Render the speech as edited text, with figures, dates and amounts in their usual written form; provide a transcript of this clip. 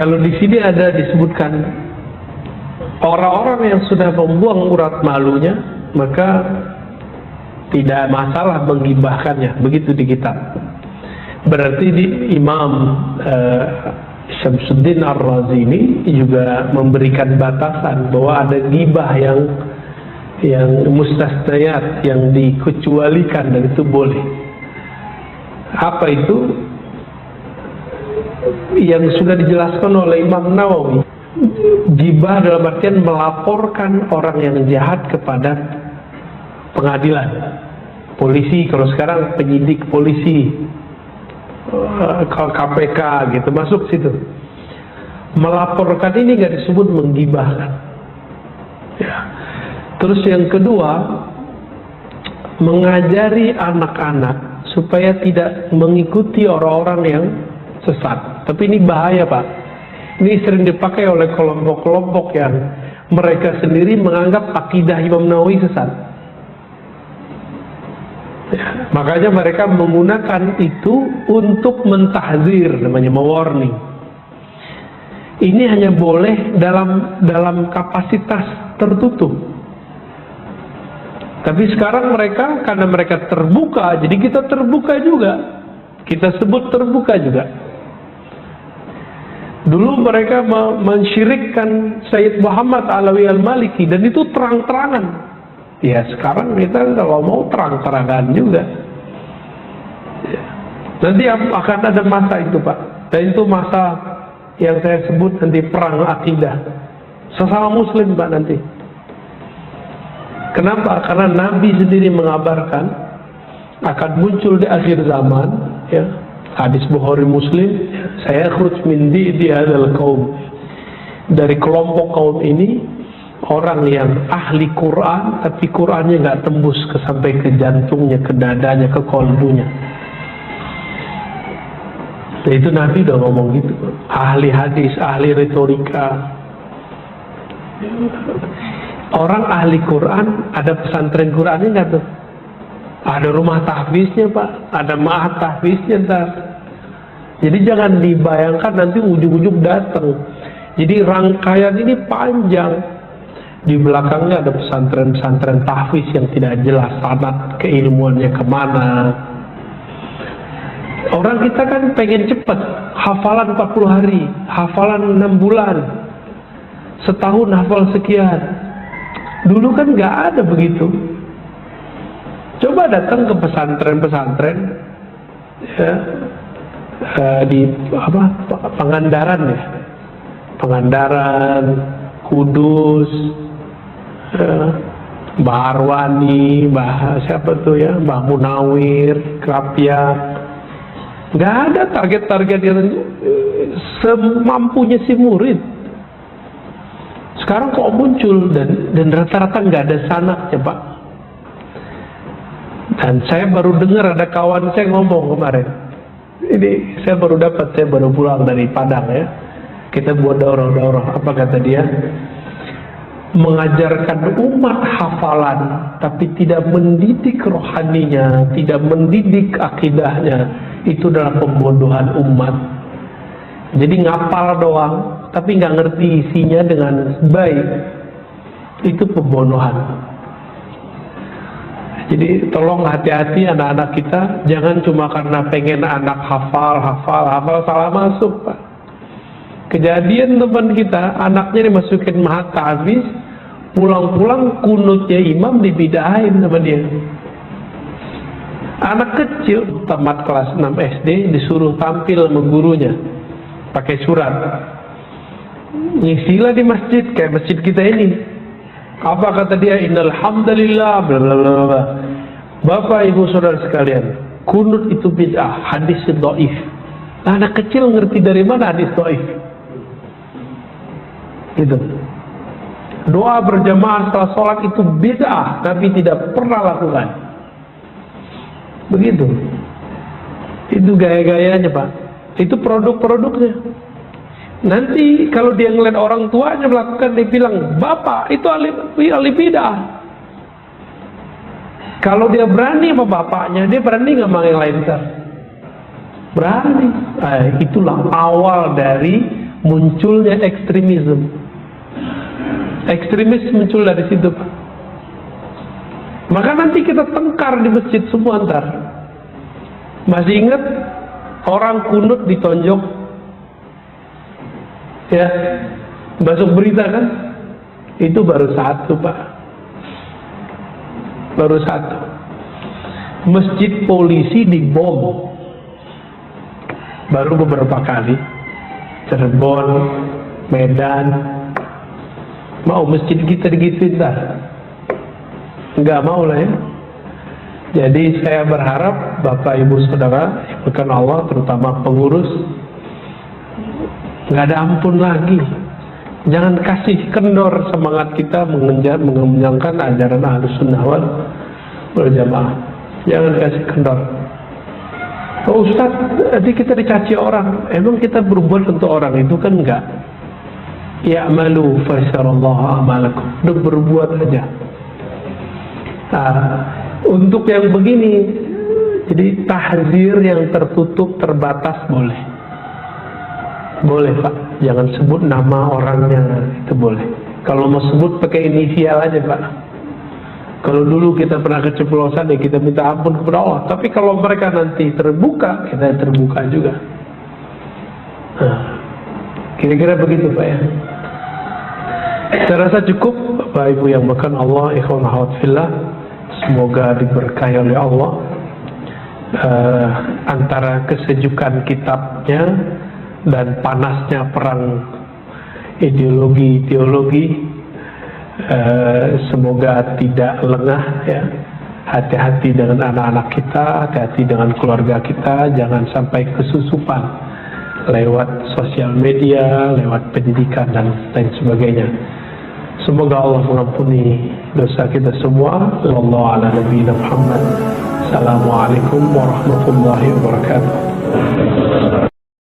Kalau di sini ada disebutkan orang-orang yang sudah membuang urat malunya, maka tidak masalah menggibahkannya, begitu di kitab. Berarti di Imam Syamsuddin Ar-Razi ini juga memberikan batasan bahwa ada gibah yang mustasnayat, yang dikecualikan, dan itu boleh. Apa itu? Yang sudah dijelaskan oleh Imam Nawawi. Gibah dalam artian melaporkan orang yang jahat kepada pengadilan, polisi. Kalau sekarang penyidik polisi, KPK gitu, masuk situ. Melaporkan ini nggak disebut menggibahkan. Ya. Terus yang kedua, mengajari anak-anak supaya tidak mengikuti orang-orang yang sesat. Tapi ini bahaya, Pak. Ini sering dipakai oleh kelompok-kelompok yang mereka sendiri menganggap akidah Imam Nawawi sesat. Ya, makanya mereka menggunakan itu untuk mentahzir, namanya mewarning. Ini hanya boleh dalam kapasitas tertutup. Tapi sekarang mereka, karena mereka terbuka, jadi kita terbuka juga. Kita sebut terbuka juga. Dulu mereka mensyirikkan Sayyid Muhammad Alawi Al-Maliki, dan itu terang-terangan. Ya, sekarang kita kalau mau terang-terangan juga. Ya. Nanti akan ada masa itu, Pak. Dan itu masa yang saya sebut nanti perang akidah. Sesama Muslim, Pak, nanti. Kenapa? Karena Nabi sendiri mengabarkan akan muncul di akhir zaman, ya. Hadis Bukhari Muslim, saya khruj min di hadzal qaum. Dari kelompok kaum ini, orang yang ahli Quran, tapi Qurannya nggak tembus sampai ke jantungnya, ke dadanya, ke kolbunya. Nah, itu Nabi udah ngomong gitu. Ahli hadis, ahli retorika. Orang ahli Quran, ada pesantren Qurannya nggak tuh? Ada rumah tahfiznya, Pak. Ada ma'had tahfiznya ntar. Jadi jangan dibayangkan nanti ujung-ujung datang. Jadi rangkaian ini panjang. Di belakangnya ada pesantren-pesantren tahfiz yang tidak jelas sanad keilmuannya kemana. Orang kita kan pengen cepat. Hafalan 40 hari. Hafalan 6 bulan. Setahun hafal sekian. Dulu kan nggak ada begitu. Coba datang ke pesantren-pesantren, ya, di Pangandaran, ya, Pangandaran, Kudus, Mbah Arwani, siapa tuh ya, Mbah Munawir, Krapyak. Nggak ada target-target yang semampunya si murid. Sekarang kok muncul dan rata-rata nggak ada sanadnya, Pak. Dan saya baru dengar ada kawan saya ngomong kemarin. Ini saya baru pulang dari Padang, ya. Kita buat daurah-daurah. Apa kata dia? Mengajarkan umat hafalan, tapi tidak mendidik rohaninya, tidak mendidik akidahnya, itu adalah pembodohan umat. Jadi ngapal doang, tapi nggak ngerti isinya dengan baik, itu pembodohan. Jadi tolong hati-hati anak-anak kita, jangan cuma karena pengen anak hafal salah masuk, Pak. Kejadian teman kita, anaknya dimasukin ma'had tahfiz, pulang-pulang kunutnya imam dibidahin sama dia. Anak kecil tamat kelas 6 SD disuruh tampil sama gurunya pakai surat. Ngisilah di masjid kayak masjid kita ini. Apa kata dia? Innal hamdalillah blablabla. Bapak Ibu Saudara sekalian, kunut itu bid'ah, hadis dhaif. Nah, anak kecil ngerti dari mana hadis dhaif? Gitu. Doa berjamaah setelah sholat itu bid'ah, tapi tidak pernah lakukan. Begitu. Itu gaya-gayanya, Pak. Itu produk-produknya. Nanti kalau dia ngeliat orang tuanya melakukan, dia bilang, Bapak itu ahli bid'ah. Kalau dia berani sama bapaknya, dia berani nggak sama yang lain? Berani. Itulah awal dari munculnya ekstremisme. Ekstremis muncul dari situ, Pak. Maka nanti kita tengkar di masjid semua ntar. Masih ingat orang kunut ditonjok? Ya, masuk berita kan? Itu baru satu, Pak. Baru satu. Masjid polisi dibom. Baru beberapa kali. Cirebon, Medan. Mau masjid kita digituin dah? Enggak mau lah ya. Jadi saya berharap Bapak Ibu Saudara yang bukan Allah, terutama pengurus, nggak ada ampun lagi. Jangan kasih kendor semangat kita mengejar ajaran Ahlus Sunnah wal Jamaah. Jangan kasih kendor. Oh Ustaz, nanti kita dicaci orang. Emang kita berbuat untuk orang itu kan enggak. Ya'malu fasyarallahu a'malakum. Udah berbuat aja. Nah, untuk yang begini, jadi tahzir yang tertutup, terbatas boleh. Boleh Pak, jangan sebut nama orangnya, itu boleh. Kalau mau sebut pakai inisial aja Pak. Kalau dulu kita pernah keceplosan ya kita minta ampun kepada Allah. Tapi kalau mereka nanti terbuka, kita terbuka juga. Nah, kira-kira begitu Pak ya. Saya rasa cukup Bapak Ibu yang makan Allah, ikhwan akhwat fillah. Semoga diberkahi oleh Allah. Antara kesejukan kitabnya dan panasnya perang ideologi, semoga tidak lengah ya. Hati-hati dengan anak-anak kita, hati-hati dengan keluarga kita, jangan sampai kesusupan lewat sosial media, lewat pendidikan dan lain sebagainya. Semoga Allah mengampuni dosa kita semua. Wallahu ala nabiyina Muhammad. Assalamualaikum warahmatullahi wabarakatuh.